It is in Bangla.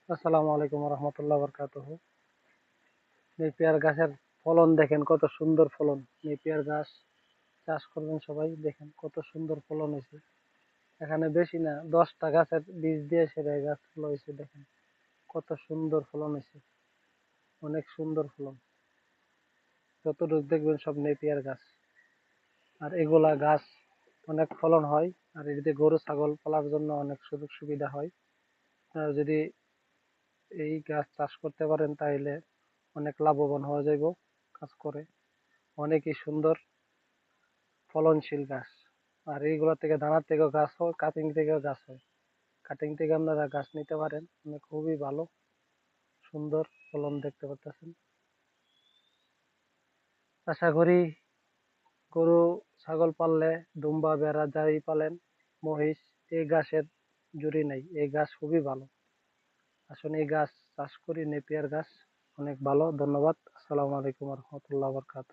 আসসালামু আলাইকুম রহমতুল্লাহ বরকাতুহ। নেপিয়ার গাছের ফলন দেখেন, কত সুন্দর ফলন। নেপিয়ার গাছ চাষ করবেন সবাই, দেখেন কত সুন্দর ফলন হয়েছে। এখানে বেশি না, 10টা গাছের বীজ দিয়ে সেটা গাছগুলো হয়েছে। দেখেন কত সুন্দর ফলন হয়েছে, অনেক সুন্দর ফলন। যতটুকু দেখবেন সব নেপিয়ার গাছ। আর এগুলা গাছ অনেক ফলন হয়। আর এদিকে গরু ছাগল পালার জন্য অনেক সুযোগ সুবিধা হয়। আপনারা যদি এই গাছ চাষ করতে পারেন তাহলে অনেক লাভবান হওয়া যাইব। কাজ করে অনেকই সুন্দর ফলনশীল গাছ। আর এইগুলা থেকে দানার থেকেও গাছ হয়, কাটিং থেকেও গাছ হয়। কাটিং থেকে আপনারা গাছ নিতে পারেন, মানে খুবই ভালো সুন্দর ফলন দেখতে পাচ্ছেন। আশা করি গরু ছাগল পাললে, দুম্বা বেড়া যাই পালেন, মহিষ, এই গাছের জুড়ি নাই। এই গাছ খুবই ভালো। আসলে এই গাছ চাষ করি, নেপিয়ার গাছ অনেক ভালো। ধন্যবাদ। আসসালামু আলাইকুম রহমতুল্লাহ বরকাত।